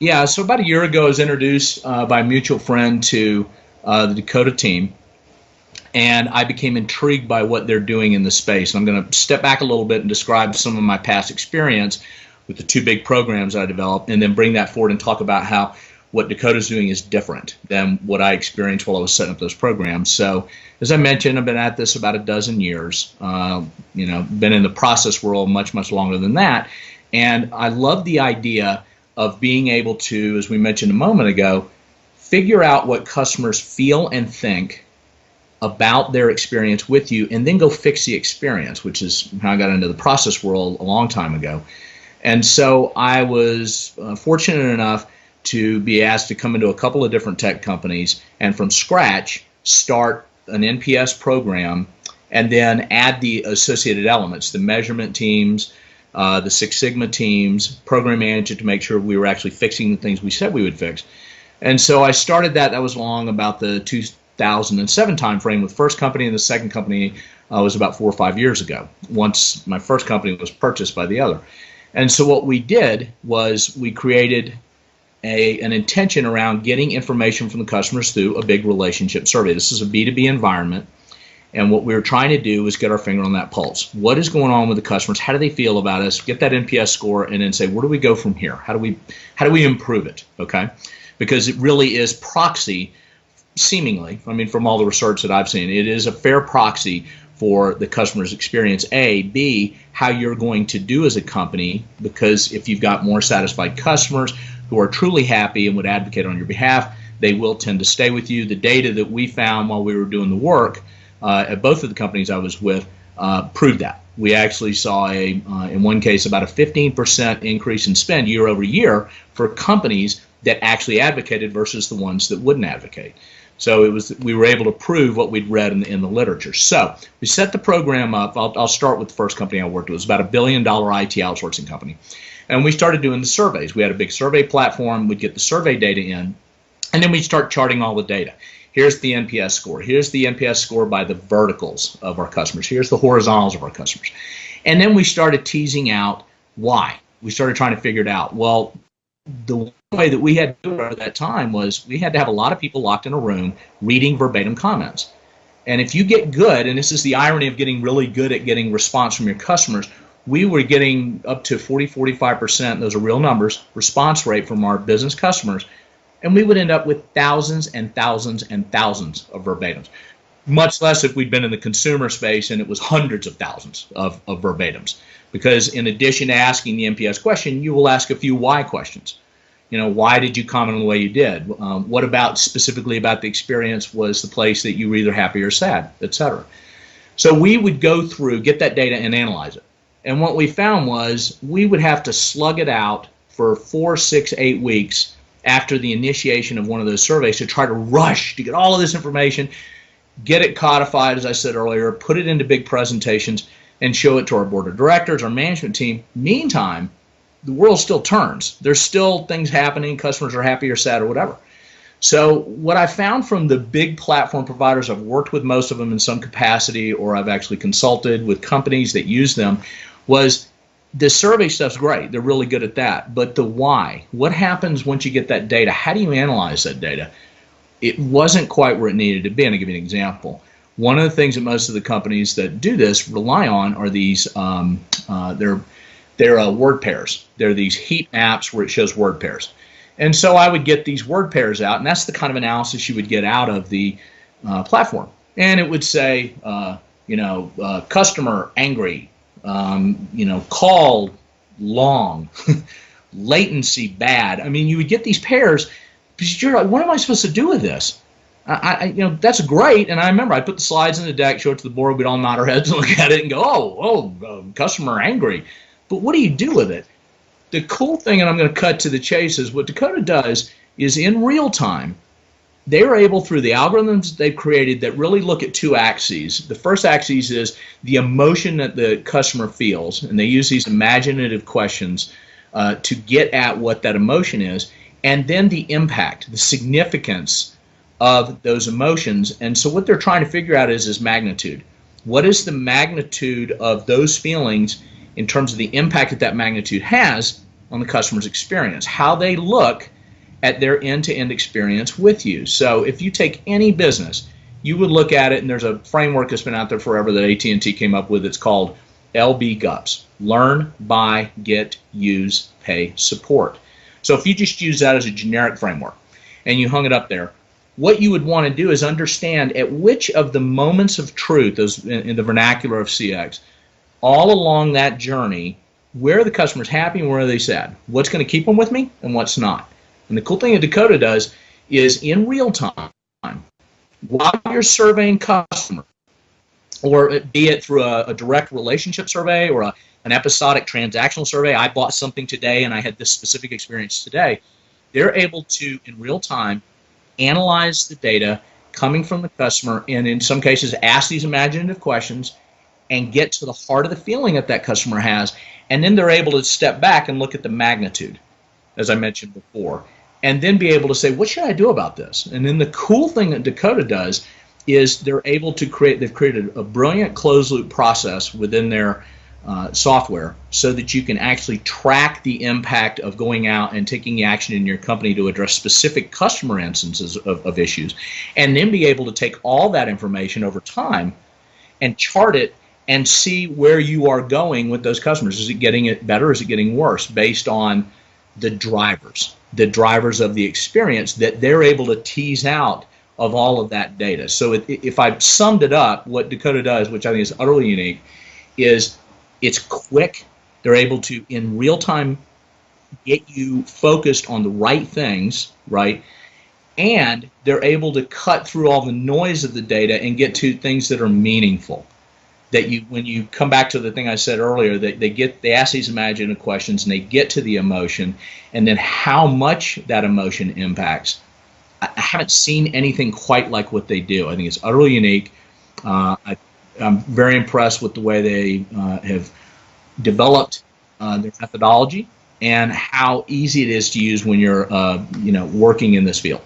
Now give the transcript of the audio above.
Yeah, so about a year ago, I was introduced by a mutual friend to the Decooda team, and I became intrigued by what they're doing in the space. And I'm going to step back a little bit and describe some of my past experience with the two big programs I developed, and then bring that forward and talk about how what Decooda's doing is different than what I experienced while I was setting up those programs. So, as I mentioned, I've been at this about a dozen years. Been in the process world much, much longer than that, and I love the idea of being able to, as we mentioned a moment ago, figure out what customers feel and think about their experience with you, and then go fix the experience, which is how I got into the process world a long time ago. And so I was fortunate enough to be asked to come into a couple of different tech companies and from scratch start an NPS program and then add the associated elements, the measurement teams, the Six Sigma teams, program manager, to make sure we were actually fixing the things we said we would fix. And so I started that. That was along about the 2007 timeframe with the first company, and the second company was about 4 or 5 years ago, once my first company was purchased by the other. And so what we did was we created an intention around getting information from the customers through a big relationship survey. This is a B2B environment, and what we were trying to do was get our finger on that pulse. What is going on with the customers? How do they feel about us? Get that NPS score, and then say, where do we go from here? How do we improve it? Okay, because it really is proxy, seemingly. I mean, from all the research that I've seen, it is a fair proxy for the customer's experience. A, B, how you're going to do as a company, because if you've got more satisfied customers who are truly happy and would advocate on your behalf, they will tend to stay with you. The data that we found while we were doing the work at both of the companies I was with proved that. We actually saw in one case, about a 15% increase in spend year over year for companies that actually advocated versus the ones that wouldn't advocate. So we were able to prove what we'd read in the literature. So we set the program up. I'll start with the first company I worked with. It was about $1 billion IT outsourcing company. And we started doing the surveys. We had a big survey platform. We'd get the survey data in, and then we'd start charting all the data. Here's the NPS score. Here's the NPS score by the verticals of our customers. Here's the horizontals of our customers. And then we started teasing out why. We started trying to figure it out. Well, the way that we had to do it at that time was we had to have a lot of people locked in a room reading verbatim comments. And if you get good, and this is the irony of getting really good at getting response from your customers, we were getting up to 40-45%, those are real numbers, response rate from our business customers, and we would end up with thousands and thousands and thousands of verbatims. Much less if we'd been in the consumer space and it was hundreds of thousands of verbatims. Because in addition to asking the NPS question, you will ask a few why questions. Why did you comment on the way you did? What about specifically about the experience was the place that you were either happy or sad, etc. So we would go through, get that data and analyze it. And what we found was we would have to slug it out for 4, 6, 8 weeks after the initiation of one of those surveys to try to rush to get all of this information, get it codified, as I said earlier, put it into big presentations, and show it to our board of directors, our management team. Meantime, the world still turns. There's still things happening. Customers are happy or sad or whatever. So what I found from the big platform providers, I've worked with most of them in some capacity, or I've actually consulted with companies that use them, was the survey stuff's great. They're really good at that. But the why, what happens once you get that data? How do you analyze that data? It wasn't quite where it needed to be. And I'll give you an example. One of the things that most of the companies that do this rely on are these, they're word pairs. They're these heat maps where it shows word pairs. And so I would get these word pairs out, and that's the kind of analysis you would get out of the platform. And it would say, customer angry, call long, latency bad. I mean, you would get these pairs, but you're like, what am I supposed to do with this? That's great. And I remember I put the slides in the deck, show it to the board, we'd all nod our heads and look at it and go, customer angry. But what do you do with it? The cool thing, and I'm going to cut to the chase, is what Decooda does is in real time, they are able, through the algorithms they've created that really look at two axes. The first axis is the emotion that the customer feels, and they use these imaginative questions to get at what that emotion is, and then the impact, the significance of those emotions. And so what they're trying to figure out is magnitude. What is the magnitude of those feelings in terms of the impact that magnitude has on the customer's experience, how they look at their end-to-end experience with you. So if you take any business, you would look at it, and there's a framework that's been out there forever that AT&T came up with. It's called LB-GUPS, Learn, Buy, Get, Use, Pay, Support. So if you just use that as a generic framework and you hung it up there, what you would want to do is understand at which of the moments of truth, those in the vernacular of CX, all along that journey, where are the customers happy and where are they sad? What's going to keep them with me and what's not? And the cool thing that Decooda does is in real time, while you're surveying customers, or be it through a direct relationship survey or an episodic transactional survey, I bought something today and I had this specific experience today, they're able to, in real time, analyze the data coming from the customer and in some cases ask these imaginative questions and get to the heart of the feeling that that customer has. And then they're able to step back and look at the magnitude, as I mentioned before, and then be able to say, what should I do about this? And then the cool thing that Decooda does is they're able to they've created a brilliant closed loop process within their software so that you can actually track the impact of going out and taking the action in your company to address specific customer instances of issues, and then be able to take all that information over time and chart it and see where you are going with those customers. Is it getting it better? Is it getting worse? Based on the drivers of the experience that they're able to tease out of all of that data. So if I summed it up, what Decooda does, which I think is utterly unique, is it's quick. They're able to, in real time, get you focused on the right things, right? And they're able to cut through all the noise of the data and get to things that are meaningful. That you, when you come back to the thing I said earlier, that they ask these imaginative questions and they get to the emotion, and then how much that emotion impacts. I haven't seen anything quite like what they do. I think it's utterly unique. I'm very impressed with the way they have developed their methodology and how easy it is to use when you're working in this field.